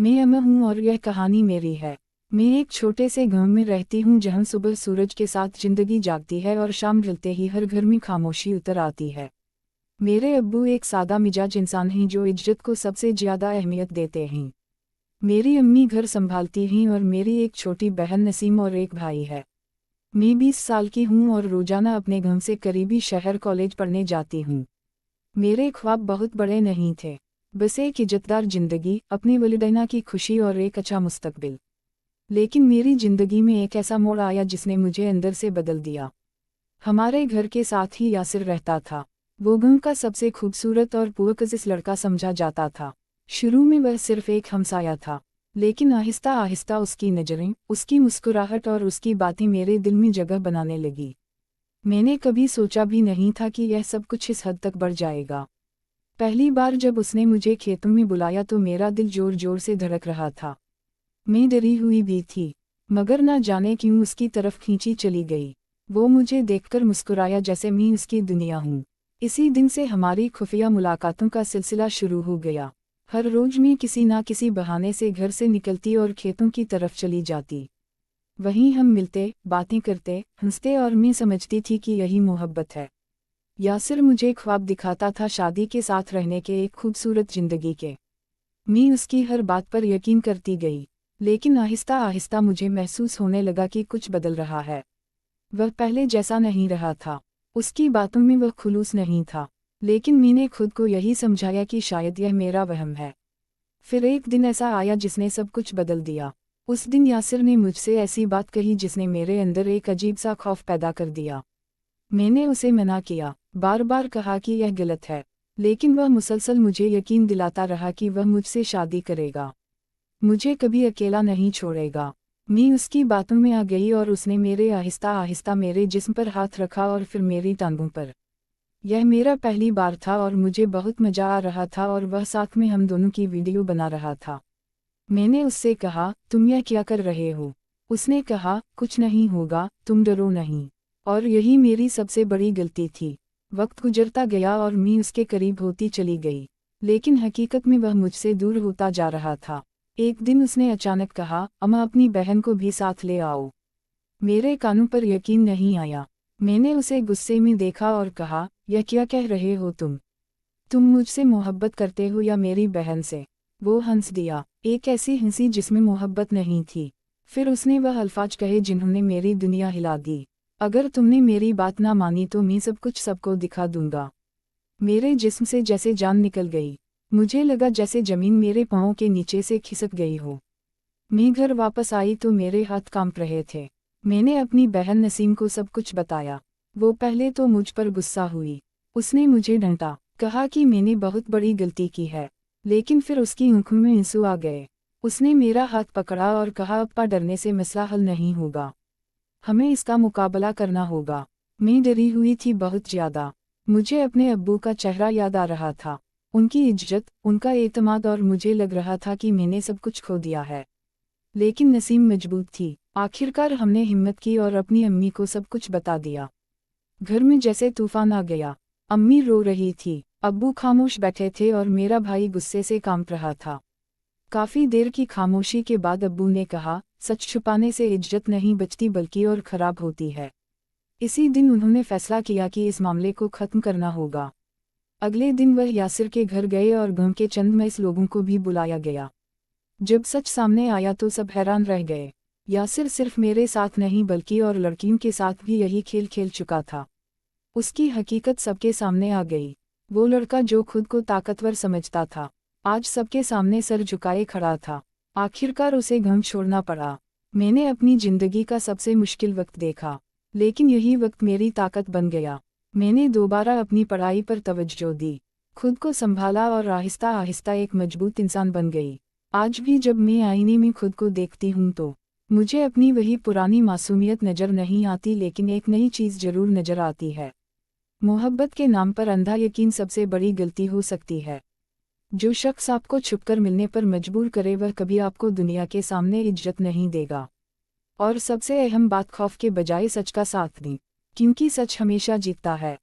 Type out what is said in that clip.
मैं अमर हूँ और यह कहानी मेरी है। मैं एक छोटे से गांव में रहती हूँ जहाँ सुबह सूरज के साथ जिंदगी जागती है और शाम ढलते ही हर घर में खामोशी उतर आती है। मेरे अब्बू एक सादा मिजाज इंसान हैं जो इज्जत को सबसे ज्यादा अहमियत देते हैं। मेरी अम्मी घर संभालती हैं और मेरी एक छोटी बहन नसीम और एक भाई है। मैं 20 साल की हूँ और रोजाना अपने गांव से करीबी शहर कॉलेज पढ़ने जाती हूँ। मेरे ख्वाब बहुत बड़े नहीं थे, बस एक इज्जतदार जिंदगी, अपनी वलिदैन की खुशी और एक अच्छा मुस्तकबिल। लेकिन मेरी जिंदगी में एक ऐसा मोड़ आया जिसने मुझे अंदर से बदल दिया। हमारे घर के साथ ही यासिर रहता था। वो गांव का सबसे खूबसूरत और पुरकशिश लड़का समझा जाता था। शुरू में वह सिर्फ एक हमसाया था, लेकिन आहिस्ता आहिस्ता उसकी नज़रें, उसकी मुस्कुराहट और उसकी बातें मेरे दिल में जगह बनाने लगी। मैंने कभी सोचा भी नहीं था कि यह सब कुछ इस हद तक बढ़ जाएगा। पहली बार जब उसने मुझे खेतों में बुलाया तो मेरा दिल जोर जोर से धड़क रहा था। मैं डरी हुई भी थी, मगर ना जाने क्यों उसकी तरफ खींची चली गई। वो मुझे देखकर मुस्कुराया जैसे मैं उसकी दुनिया हूँ। इसी दिन से हमारी खुफिया मुलाकातों का सिलसिला शुरू हो गया। हर रोज मैं किसी ना किसी बहाने से घर से निकलती और खेतों की तरफ चली जाती। वहीं हम मिलते, बातें करते, हंसते और मैं समझती थी कि यही मोहब्बत है। यासिर मुझे ख्वाब दिखाता था शादी के साथ रहने के, एक खूबसूरत जिंदगी के। मैं उसकी हर बात पर यकीन करती गई, लेकिन आहिस्ता आहिस्ता मुझे महसूस होने लगा कि कुछ बदल रहा है। वह पहले जैसा नहीं रहा था। उसकी बातों में वह खुलूस नहीं था, लेकिन मैंने खुद को यही समझाया कि शायद यह मेरा वहम है। फिर एक दिन ऐसा आया जिसने सब कुछ बदल दिया। उस दिन यासिर ने मुझसे ऐसी बात कही जिसने मेरे अंदर एक अजीब सा खौफ पैदा कर दिया। मैंने उसे मना किया, बार बार कहा कि यह गलत है, लेकिन वह मुसलसल मुझे यकीन दिलाता रहा कि वह मुझसे शादी करेगा, मुझे कभी अकेला नहीं छोड़ेगा। मैं उसकी बातों में आ गई और उसने मेरे आहिस्ता आहिस्ता मेरे जिस्म पर हाथ रखा और फिर मेरी टांगों पर। यह मेरा पहली बार था और मुझे बहुत मजा आ रहा था और वह साथ में हम दोनों की वीडियो बना रहा था। मैंने उससे कहा, तुम यह क्या कर रहे हो? उसने कहा, कुछ नहीं होगा, तुम डरो नहीं। और यही मेरी सबसे बड़ी गलती थी। वक्त गुजरता गया और मैं उसके करीब होती चली गई, लेकिन हकीकत में वह मुझसे दूर होता जा रहा था। एक दिन उसने अचानक कहा, अम्मा अपनी बहन को भी साथ ले आओ। मेरे कानों पर यकीन नहीं आया। मैंने उसे गुस्से में देखा और कहा, यह क्या कह रहे हो तुम मुझसे मोहब्बत करते हो या मेरी बहन से? वो हंस दिया, एक ऐसी हंसी जिसमें मोहब्बत नहीं थी। फिर उसने वह अल्फाज कहे जिन्होंने मेरी दुनिया हिला दी, अगर तुमने मेरी बात ना मानी तो मैं सब कुछ सबको दिखा दूंगा। मेरे जिस्म से जैसे जान निकल गई। मुझे लगा जैसे जमीन मेरे पाँव के नीचे से खिसक गई हो। मैं घर वापस आई तो मेरे हाथ कांप रहे थे। मैंने अपनी बहन नसीम को सब कुछ बताया। वो पहले तो मुझ पर गुस्सा हुई। उसने मुझे डांटा, कहा कि मैंने बहुत बड़ी गलती की है, लेकिन फिर उसकी आंखों में आंसू आ गए। उसने मेरा हाथ पकड़ा और कहा, अप्पा डरने से मसला हल नहीं होगा, हमें इसका मुकाबला करना होगा। मैं डरी हुई थी बहुत ज्यादा। मुझे अपने अब्बू का चेहरा याद आ रहा था, उनकी इज्जत, उनका एतमाद, और मुझे लग रहा था कि मैंने सब कुछ खो दिया है। लेकिन नसीम मजबूत थी। आखिरकार हमने हिम्मत की और अपनी अम्मी को सब कुछ बता दिया। घर में जैसे तूफान आ गया। अम्मी रो रही थी, अब्बू खामोश बैठे थे और मेरा भाई गुस्से से कांप रहा था। काफी देर की खामोशी के बाद अब्बू ने कहा, सच छुपाने से इज्जत नहीं बचती बल्कि और खराब होती है। इसी दिन उन्होंने फैसला किया कि इस मामले को खत्म करना होगा। अगले दिन वह यासिर के घर गए और गांव के चंद मईस लोगों को भी बुलाया गया। जब सच सामने आया तो सब हैरान रह गए। यासिर सिर्फ मेरे साथ नहीं बल्कि और लड़कियों के साथ भी यही खेल खेल चुका था। उसकी हकीकत सबके सामने आ गई। वो लड़का जो खुद को ताकतवर समझता था, आज सबके सामने सर झुकाए खड़ा था। आखिरकार उसे गांव छोड़ना पड़ा। मैंने अपनी जिंदगी का सबसे मुश्किल वक्त देखा, लेकिन यही वक्त मेरी ताकत बन गया। मैंने दोबारा अपनी पढ़ाई पर तवज्जो दी, खुद को संभाला और आहिस्ता आहिस्ता एक मजबूत इंसान बन गई। आज भी जब मैं आईने में खुद को देखती हूँ तो मुझे अपनी वही पुरानी मासूमियत नज़र नहीं आती, लेकिन एक नई चीज़ जरूर नज़र आती है। मोहब्बत के नाम पर अंधा यकीन सबसे बड़ी गलती हो सकती है। जो शख्स आपको छुपकर मिलने पर मजबूर करे वह कभी आपको दुनिया के सामने इज्जत नहीं देगा। और सबसे अहम बात, खौफ के बजाय सच का साथ दें, क्योंकि सच हमेशा जीतता है।